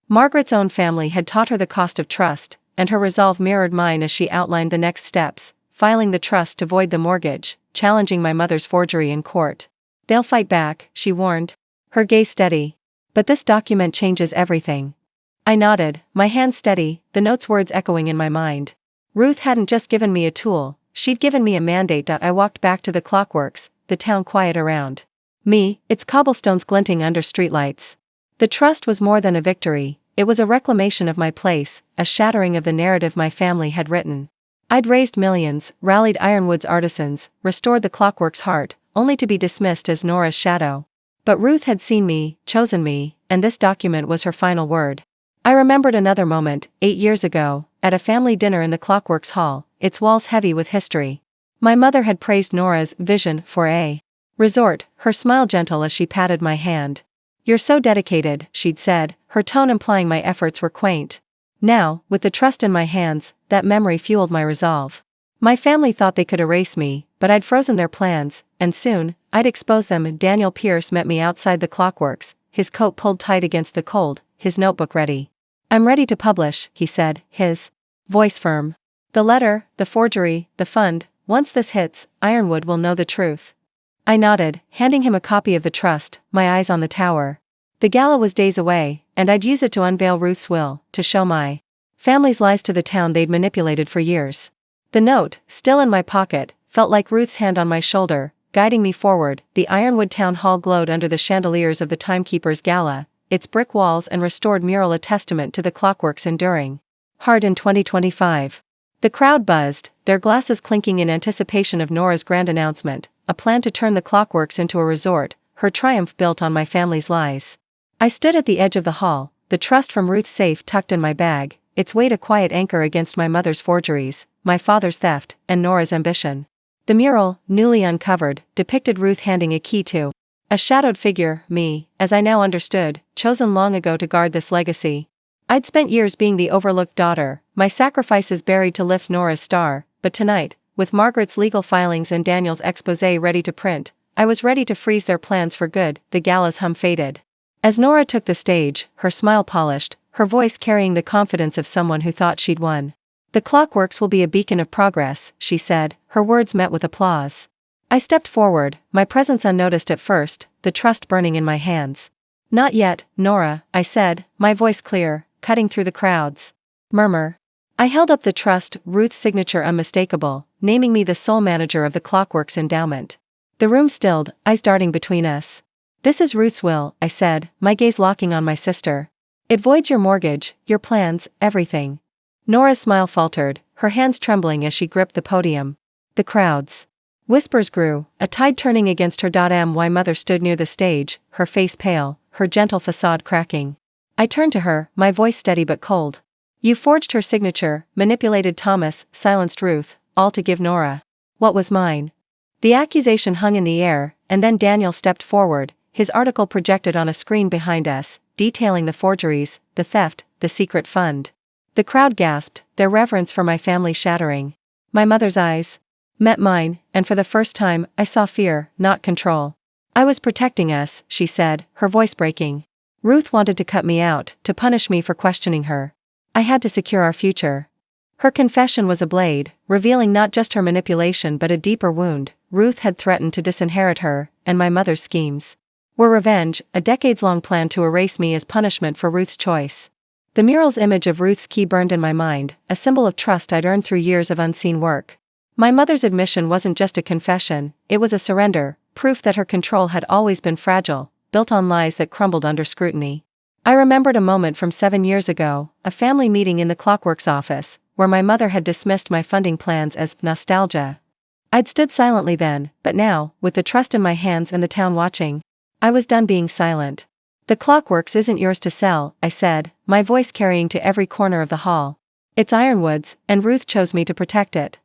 Margaret's own family had taught her the cost of trust, and her resolve mirrored mine as she outlined the next steps, filing the trust to void the mortgage, challenging my mother's forgery in court. They'll fight back, she warned, her gaze steady. But this document changes everything. I nodded, my hands steady, the note's words echoing in my mind. Ruth hadn't just given me a tool, she'd given me a mandate. I walked back to the Clockworks, the town quiet around me, its cobblestones glinting under streetlights. The trust was more than a victory, it was a reclamation of my place, a shattering of the narrative my family had written. I'd raised millions, rallied Ironwood's artisans, restored the Clockworks' heart, only to be dismissed as Nora's shadow. But Ruth had seen me, chosen me, and this document was her final word. I remembered another moment, 8 years ago, at a family dinner in the Clockworks hall, its walls heavy with history. My mother had praised Nora's vision for a resort, her smile gentle as she patted my hand. You're so dedicated, she'd said, her tone implying my efforts were quaint. Now, with the trust in my hands, that memory fueled my resolve. My family thought they could erase me, but I'd frozen their plans, and soon, I'd expose them. Daniel Pierce met me outside the Clockworks, his coat pulled tight against the cold, his notebook ready. I'm ready to publish, he said, his voice firm. The letter, the forgery, the fund, once this hits, Ironwood will know the truth. I nodded, handing him a copy of the trust, my eyes on the tower. The gala was days away, and I'd use it to unveil Ruth's will, to show my family's lies to the town they'd manipulated for years. The note, still in my pocket, felt like Ruth's hand on my shoulder, guiding me forward. The Ironwood town hall glowed under the chandeliers of the timekeeper's gala, its brick walls and restored mural a testament to the Clockworks' enduring heart in 2025. The crowd buzzed, their glasses clinking in anticipation of Nora's grand announcement, a plan to turn the Clockworks into a resort, her triumph built on my family's lies. I stood at the edge of the hall, the trust from Ruth's safe tucked in my bag, its weight a quiet anchor against my mother's forgeries, my father's theft, and Nora's ambition. The mural, newly uncovered, depicted Ruth handing a key to a shadowed figure, me, as I now understood, chosen long ago to guard this legacy. I'd spent years being the overlooked daughter, my sacrifices buried to lift Nora's star, but tonight, with Margaret's legal filings and Daniel's exposé ready to print, I was ready to freeze their plans for good. The gala's hum faded. As Nora took the stage, her smile polished, her voice carrying the confidence of someone who thought she'd won. The Clockworks will be a beacon of progress, she said, her words met with applause. I stepped forward, my presence unnoticed at first, the trust burning in my hands. Not yet, Nora, I said, my voice clear, cutting through the crowd's murmur. I held up the trust, Ruth's signature unmistakable, naming me the sole manager of the Clockworks endowment. The room stilled, eyes darting between us. This is Ruth's will, I said, my gaze locking on my sister. It voids your mortgage, your plans, everything. Nora's smile faltered, her hands trembling as she gripped the podium. The crowd's whispers grew, a tide turning against her. My mother stood near the stage, her face pale, her gentle facade cracking. I turned to her, my voice steady but cold. You forged her signature, manipulated Thomas, silenced Ruth, all to give Nora what was mine. The accusation hung in the air, and then Daniel stepped forward, his article projected on a screen behind us, detailing the forgeries, the theft, the secret fund. The crowd gasped, their reverence for my family shattering. My mother's eyes met mine, and for the first time, I saw fear, not control. I was protecting us, she said, her voice breaking. Ruth wanted to cut me out, to punish me for questioning her. I had to secure our future. Her confession was a blade, revealing not just her manipulation but a deeper wound. Ruth had threatened to disinherit her, and my mother's schemes were revenge, a decades-long plan to erase me as punishment for Ruth's choice. The mural's image of Ruth's key burned in my mind, a symbol of trust I'd earned through years of unseen work. My mother's admission wasn't just a confession, it was a surrender, proof that her control had always been fragile, built on lies that crumbled under scrutiny. I remembered a moment from 7 years ago, a family meeting in the Clockworks office, where my mother had dismissed my funding plans as nostalgia. I'd stood silently then, but now, with the trust in my hands and the town watching, I was done being silent. The Clockworks isn't yours to sell, I said, my voice carrying to every corner of the hall. It's Ironwood's, and Ruth chose me to protect it.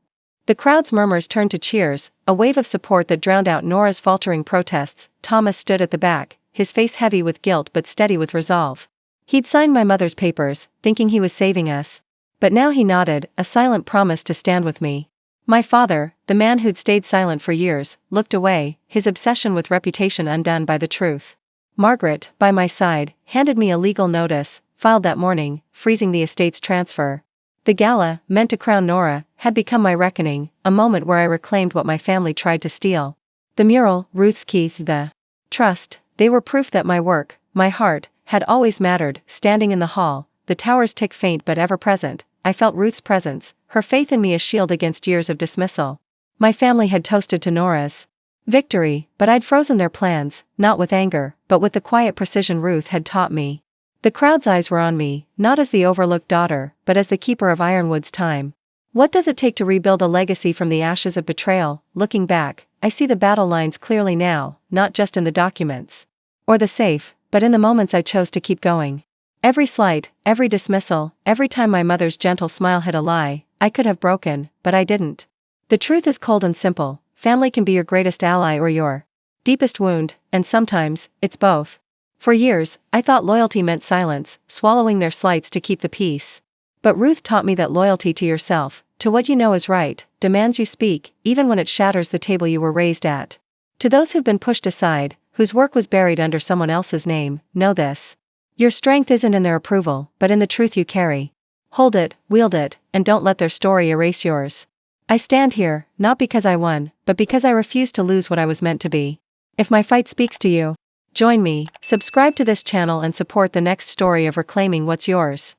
The crowd's murmurs turned to cheers, a wave of support that drowned out Nora's faltering protests. Thomas stood at the back, his face heavy with guilt but steady with resolve. He'd signed my mother's papers, thinking he was saving us. But now he nodded, a silent promise to stand with me. My father, the man who'd stayed silent for years, looked away, his obsession with reputation undone by the truth. Margaret, by my side, handed me a legal notice, filed that morning, freezing the estate's transfer. The gala, meant to crown Nora, had become my reckoning, a moment where I reclaimed what my family tried to steal. The mural, Ruth's keys, the trust, they were proof that my work, my heart, had always mattered. Standing in the hall, the tower's tick faint but ever present, I felt Ruth's presence, her faith in me a shield against years of dismissal. My family had toasted to Nora's victory, but I'd frozen their plans, not with anger, but with the quiet precision Ruth had taught me. The crowd's eyes were on me, not as the overlooked daughter, but as the keeper of Ironwood's time. What does it take to rebuild a legacy from the ashes of betrayal? Looking back, I see the battle lines clearly now, not just in the documents or the safe, but in the moments I chose to keep going. Every slight, every dismissal, every time my mother's gentle smile hid a lie, I could have broken, but I didn't. The truth is cold and simple: family can be your greatest ally or your deepest wound, and sometimes, it's both. For years, I thought loyalty meant silence, swallowing their slights to keep the peace. But Ruth taught me that loyalty to yourself, to what you know is right, demands you speak, even when it shatters the table you were raised at. To those who've been pushed aside, whose work was buried under someone else's name, know this: your strength isn't in their approval, but in the truth you carry. Hold it, wield it, and don't let their story erase yours. I stand here, not because I won, but because I refuse to lose what I was meant to be. If my fight speaks to you, join me, subscribe to this channel and support the next story of reclaiming what's yours.